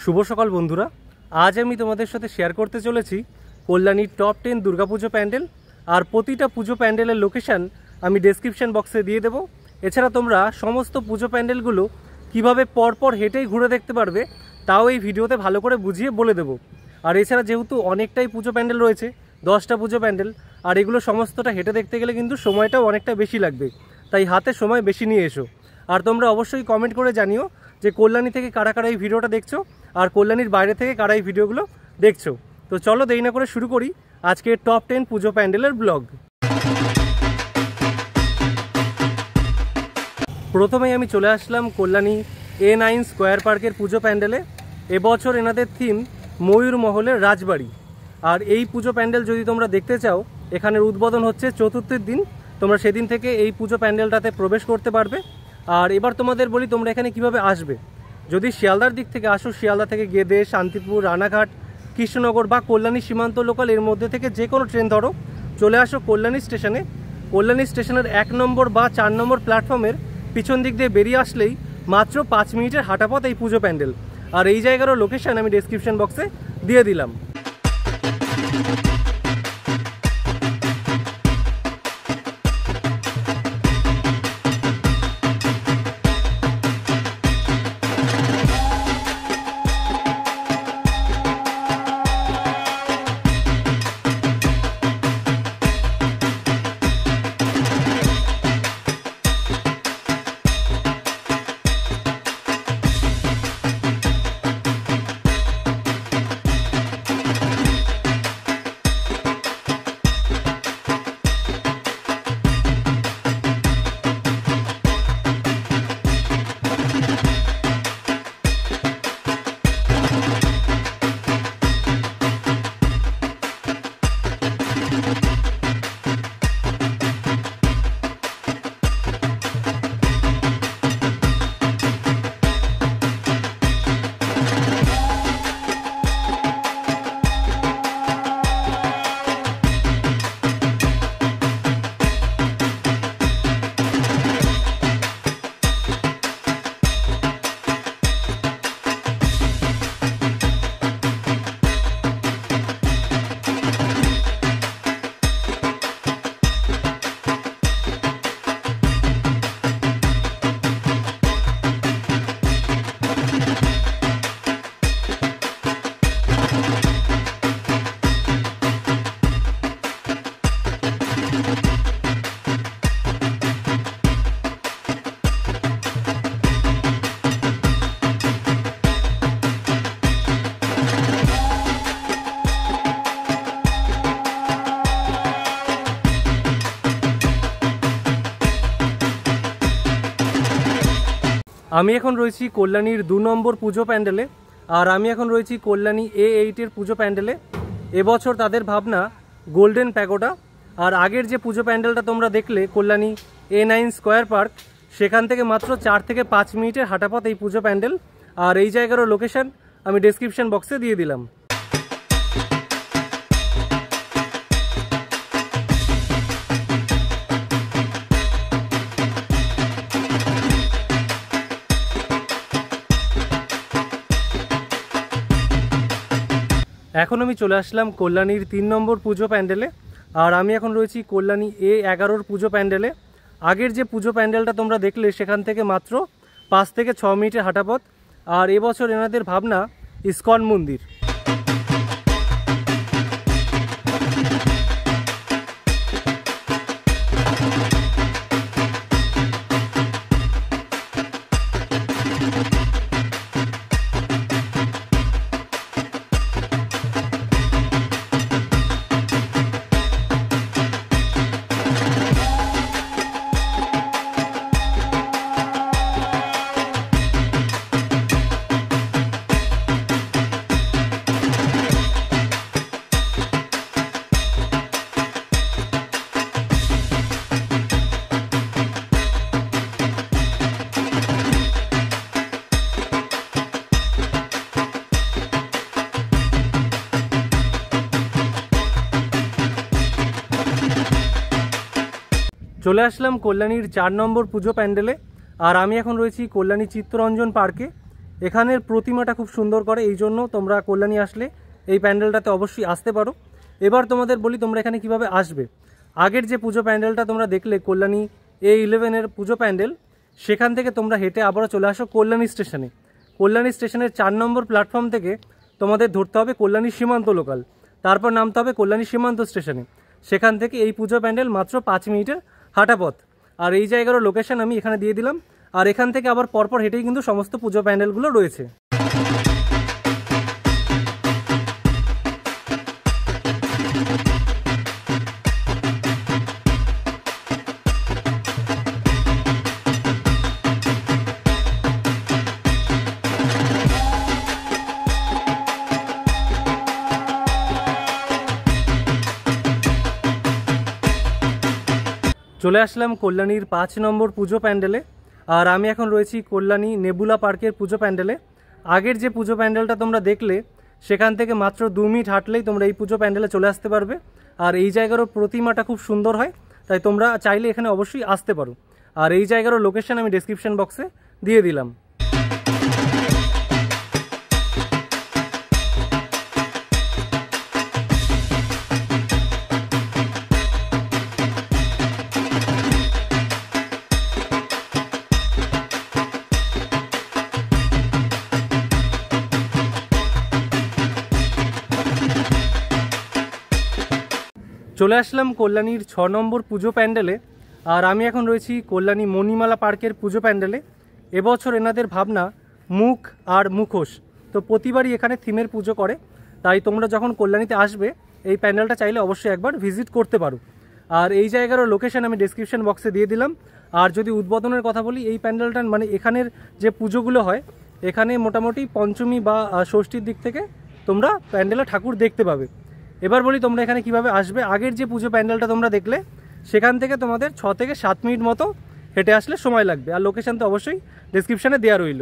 শুভ সকাল বন্ধুরা, আজ আমি তোমাদের সাথে শেয়ার করতে চলেছি কল্যাণীর টপ 10 দুর্গাপুজো প্যান্ডেল। আর প্রতিটা পুজো প্যান্ডেলের লোকেশন আমি ডেসক্রিপশন বক্সে দিয়ে দেবো। এছাড়া তোমরা সমস্ত পুজো প্যান্ডেলগুলো কিভাবে পরপর হেঁটেই ঘুরে দেখতে পারবে তাও এই ভিডিওতে ভালো করে বুঝিয়ে বলে দেবো। আর এছাড়া যেহেতু অনেকটাই পুজো প্যান্ডেল রয়েছে, 10টা পুজো প্যান্ডেল, আর এগুলো সমস্তটা হেঁটে দেখতে গেলে কিন্তু সময়টাও অনেকটা বেশি লাগবে, তাই হাতে সময় বেশি নিয়ে এসো। আর তোমরা অবশ্যই কমেন্ট করে জানিও যে কল্যাণী থেকে কারা কারা এই ভিডিওটা দেখছো আর কল্যাণীর বাইরে থেকে কারা এই ভিডিওগুলো দেখছো। তো চলো দেরি না করে শুরু করি আজকে টপ 10 পুজো প্যান্ডেলের ব্লগ। প্রথমেই আমি চলে আসলাম কল্যাণী A9 স্কোয়ার পার্কের পুজো প্যান্ডেলে। এবছর এনাদের থিম ময়ূর মহলের রাজবাড়ি। আর এই পুজো প্যান্ডেল যদি তোমরা দেখতে চাও, এখানের উদ্বোধন হচ্ছে চতুর্থীর দিন। তোমরা সেদিন থেকে এই পুজো প্যান্ডেলটাতে প্রবেশ করতে পারবে। আর এবার তোমাদের বলি তোমরা এখানে কিভাবে আসবে। যদি শিয়ালদার দিক থেকে আসো, শিয়ালদা থেকে গেদে, শান্তিপুর, রানাঘাট, কৃষ্ণনগর বা কল্যাণী সীমান্ত লোকাল এর মধ্যে থেকে যে কোনো ট্রেন ধরো, চলে আসো কল্যাণী স্টেশনে। কল্যাণী স্টেশনের 1 নম্বর বা 4 নম্বর প্ল্যাটফর্মের পিছন দিক দিয়ে বেরিয়ে আসলেই মাত্র 5 মিনিটের হাঁটা পথ এই পুজো প্যান্ডেল। আর এই জায়গারও লোকেশন আমি ডেসক্রিপশন বক্সে দিয়ে দিলাম। আমি এখন রয়েছি কল্যাণীর 2 নম্বর পুজো প্যান্ডেলে। আর আমি এখন রয়েছি কল্যাণী A8 এর পুজো প্যান্ডেলে। এবছর তাদের ভাবনা গোল্ডেন প্যাগোডা। আর আগের যে পুজো প্যান্ডেলটা তোমরা দেখলে কল্যাণী A9 স্কোয়ার পার্ক, সেখান থেকে মাত্র 4 থেকে 5 মিনিটের হাঁটাপথ এই পুজো প্যান্ডেল। আর এই জায়গারও লোকেশন আমি ডেসক্রিপশন বক্সে দিয়ে দিলাম। এখন আমি চলে আসলাম কল্যাণীর 3 নম্বর পুজো প্যান্ডেলে। আর আমি এখন রয়েছি কল্যাণী A11 পুজো প্যান্ডেলে। আগের যে পুজো প্যান্ডেলটা তোমরা দেখলে সেখান থেকে মাত্র 5 থেকে 6 মিনিটের হাঁটাপথ। আর এবছর এনাদের ভাবনা ইসকন মন্দির। চলে আসলাম কল্যাণীর 4 নম্বর পুজো প্যান্ডেলে। আর আমি এখন রয়েছি কল্যাণী চিত্তরঞ্জন পার্কে। এখানের প্রতিমাটা খুব সুন্দর করে, এই জন্য তোমরা কল্যাণী আসলে এই প্যান্ডেলটাতে অবশ্যই আসতে পারো। এবার তোমাদের বলি তোমরা এখানে কিভাবে আসবে। আগের যে পুজো প্যান্ডেলটা তোমরা দেখলে কল্যাণী A11-এর পুজো প্যান্ডেল, সেখান থেকে তোমরা হেঁটে আবারও চলে আসো কল্যাণী স্টেশনে। কল্যাণী স্টেশনের 4 নম্বর প্ল্যাটফর্ম থেকে তোমাদের ধরতে হবে কল্যাণী সীমান্ত লোকাল, তারপর নামতে হবে কল্যাণী সীমান্ত স্টেশনে। সেখান থেকে এই পুজো প্যান্ডেল মাত্র 5 মিনিটের হাঁটা পথ। আর এই জায়গারও লোকেশন আমি এখানে দিয়ে দিলাম। আর এখান থেকে আবার পরপর হেঁটেই কিন্তু সমস্ত পুজো প্যান্ডেলগুলো রয়েছে। চলে আসলাম কল্যাণীর 5 নম্বর পুজো প্যান্ডেলে। আর আমি এখন রয়েছি কল্যাণী নেবুলা পার্কের পুজো প্যান্ডেলে। আগের যে পুজো প্যান্ডেলটা তোমরা দেখলে, সেখান থেকে মাত্র 2 মিনিট হাঁটলেই তোমরা এই পুজো প্যান্ডেলে চলে আসতে পারবে। আর এই জায়গারও প্রতিমাটা খুব সুন্দর হয়, তাই তোমরা চাইলে এখানে অবশ্যই আসতে পারো। আর এই জায়গারও লোকেশন আমি ডেসক্রিপশন বক্সে দিয়ে দিলাম। চলে আসলাম কল্যাণীর 6 নম্বর পুজো প্যান্ডেলে। আর আমি এখন রয়েছি কল্যাণী মণিমালা পার্কের পুজো প্যান্ডেলে। এবছর এনাদের ভাবনা মুখ আর মুখোশ, তো প্রতিবারই এখানে থিমের পুজো করে। তাই তোমরা যখন কল্যাণীতে আসবে এই প্যান্ডেলটা চাইলে অবশ্যই একবার ভিজিট করতে পারো। আর এই জায়গারও লোকেশন আমি ডেসক্রিপশন বক্সে দিয়ে দিলাম। আর যদি উদ্বোধনের কথা বলি, এই প্যান্ডেলটা মানে এখানের যে পুজোগুলো হয়, এখানে মোটামুটি পঞ্চমী বা ষষ্ঠীর দিক থেকে তোমরা প্যান্ডেলে ঠাকুর দেখতে পাবে। এবার বলি তোমরা এখানে কিভাবে আসবে। আগের যে পুজো প্যান্ডেলটা তোমরা দেখলে, সেখান থেকে তোমাদের 6 থেকে 7 মিনিট মতো হেঁটে আসলে সময় লাগবে। আর লোকেশন তো অবশ্যই ডেসক্রিপশনে দেওয়া রইল।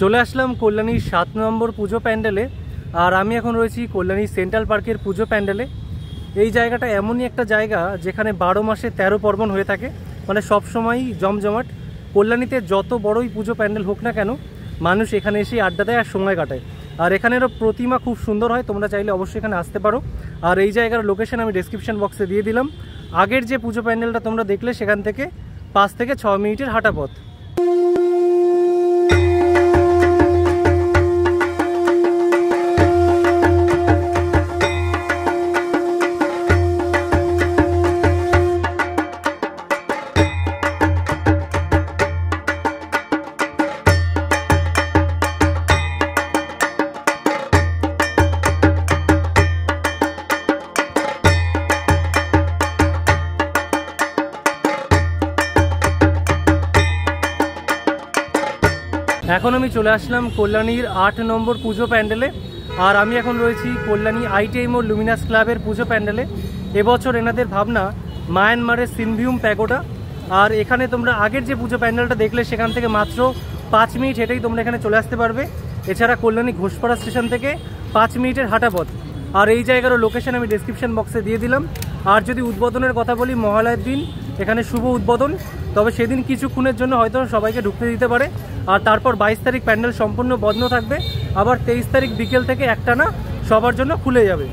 চলে আসলাম কল্যাণীর 7 নম্বর পুজো প্যান্ডেলে। আর আমি এখন রয়েছি কল্যাণী সেন্ট্রাল পার্কের পুজো প্যান্ডেলে। এই জায়গাটা এমনই একটা জায়গা যেখানে 12 মাসে 13 পার্বণ হয়ে থাকে, মানে সবসময়ই জমজমাট। কল্যাণীতে যত বড়ই পুজো প্যান্ডেল হোক না কেন, মানুষ এখানে এসে আড্ডা দেয় আর সময় কাটায়। আর এখানেরও প্রতিমা খুব সুন্দর হয়, তোমরা চাইলে অবশ্যই এখানে আসতে পারো। আর এই জায়গার লোকেশন আমি ডেসক্রিপশন বক্সে দিয়ে দিলাম। আগের যে পুজো প্যান্ডেলটা তোমরা দেখলে, সেখান থেকে 5 থেকে 6 মিনিটের হাঁটা পথ। এখন আমি চলে আসলাম কল্যাণীর 8 নম্বর পুজো প্যান্ডেলে। আর আমি এখন রয়েছি কল্যাণী ITI মোড় লুমিনাস ক্লাবের পুজো প্যান্ডেলে। এবছর এনাদের ভাবনা মায়ানমারের সিনভিউম প্যাগোডা। আর এখানে তোমরা আগের যে পুজো প্যান্ডেলটা দেখলে সেখান থেকে মাত্র 5 মিনিট হেঁটেই তোমরা এখানে চলে আসতে পারবে। এছাড়া কল্যাণী ঘোষপাড়া স্টেশন থেকে 5 মিনিটের হাঁটা পথ। আর এই জায়গারও লোকেশন আমি ডেসক্রিপশন বক্সে দিয়ে দিলাম। আর যদি উদ্বোধনের কথা বলি, মহালয়ের দিন এখানে শুভ উদ্বোধন, তবে সেদিন কিছুক্ষণের জন্য হয়তো সবাইকে ঢুকতে দিতে পারে। আর তারপর 22 তারিখ প্যান্ডেল সম্পূর্ণ বন্ধ থাকবে, আবার 23 তারিখ বিকেল থেকে একটানা সবার জন্য খুলে যাবে।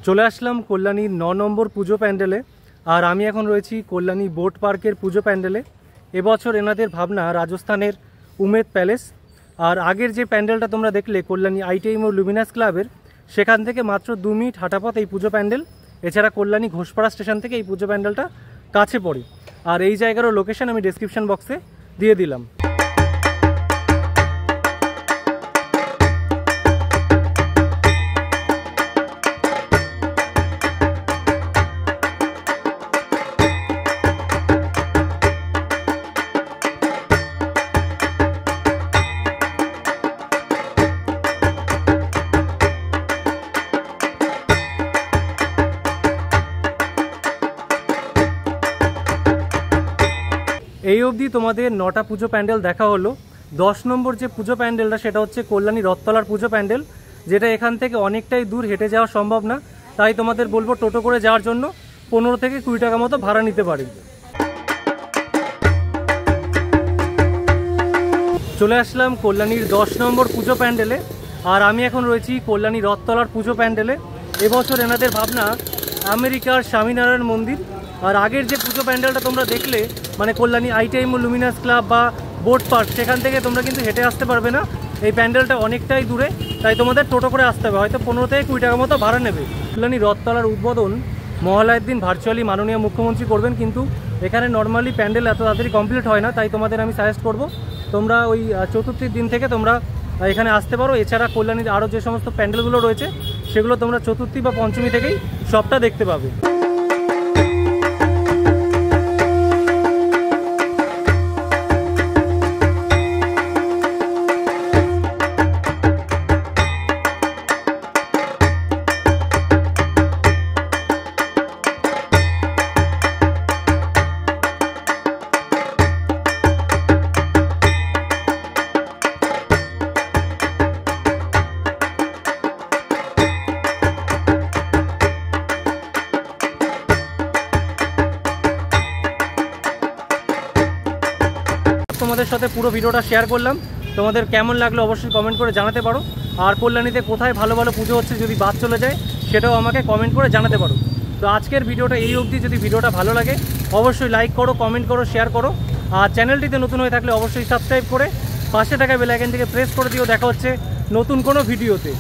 চলে আসলাম কল্যাণীর 9 নম্বর পুজো প্যান্ডেলে। আর আমি এখন রয়েছি কল্যাণী বোট পার্কের পুজো প্যান্ডেলে। এবছর এনাদের ভাবনা রাজস্থানের উমেদ প্যালেস। আর আগের যে প্যান্ডেলটা তোমরা দেখলে কল্যাণী ITI মোড় লুমিনাস ক্লাবের, সেখান থেকে মাত্র 2 মিনিট হাঁটাপথ এই পুজো প্যান্ডেল। এছাড়া কল্যাণী ঘোষপাড়া স্টেশন থেকে এই পুজো প্যান্ডেলটা কাছে পড়ে। আর এই জায়গারও লোকেশন আমি ডেসক্রিপশন বক্সে দিয়ে দিলাম। এই অবধি তোমাদের 9টা পুজো প্যান্ডেল দেখা হলো। 10 নম্বর যে পুজো প্যান্ডেলটা সেটা হচ্ছে কল্যাণী রথতলার পুজো প্যান্ডেল, যেটা এখান থেকে অনেকটাই দূর, হেঁটে যাওয়া সম্ভব না। তাই তোমাদের বলবো টোটো করে যাওয়ার জন্য 15 থেকে 20 টাকা মতো ভাড়া নিতে পারে। চলে আসলাম কল্যাণীর 10 নম্বর পুজো প্যান্ডেলে। আর আমি এখন রয়েছি কল্যাণী রথতলার পুজো প্যান্ডেলে। এবছর এনাদের ভাবনা আমেরিকার স্বামীনারায়ণ মন্দির। আর আগের যে পুজো প্যান্ডেলটা তোমরা দেখলে মানে কল্যাণী ITI মোড় লুমিনাস ক্লাব বা বোট পার্ক, সেখান থেকে তোমরা কিন্তু হেঁটে আসতে পারবে না। এই প্যান্ডেলটা অনেকটাই দূরে, তাই তোমাদের টোটো করে আসতে হবে, হয়তো 15 থেকে 20 টাকা মতো ভাড়া নেবে। কল্যাণী রথতলার উদ্বোধন মহালয়ের দিন ভার্চুয়ালি মাননীয় মুখ্যমন্ত্রী করবেন, কিন্তু এখানে নর্মালি প্যান্ডেল এত তাড়াতাড়ি কমপ্লিট হয় না। তাই তোমাদের আমি সাজেস্ট করব তোমরা ওই চতুর্থীর দিন থেকে তোমরা এখানে আসতে পারো। এছাড়া কল্যাণীর আরও যে সমস্ত প্যান্ডেলগুলো রয়েছে সেগুলো তোমরা চতুর্থী বা পঞ্চমী থেকেই সবটা দেখতে পাবে। তোমাদের সাথে পুরো ভিডিওটা শেয়ার করলাম। তোমাদের কেমন লাগলো অবশ্যই কমেন্ট করে জানাতে পারো। আর কল্যাণীতে কোথায় ভালো ভালো পুজো হচ্ছে যদি বাদ চলে যায় সেটাও আমাকে কমেন্ট করে জানাতে পারো। তো আজকের ভিডিওটা এই অবধি। যদি ভিডিওটা ভালো লাগে অবশ্যই লাইক করো, কমেন্ট করো, শেয়ার করো। আর চ্যানেলটিতে নতুন হয়ে থাকলে অবশ্যই সাবস্ক্রাইব করে পাশে থাকা বেল আইকনটিকে প্রেস করে দিও। দেখা হচ্ছে নতুন কোনো ভিডিওতে।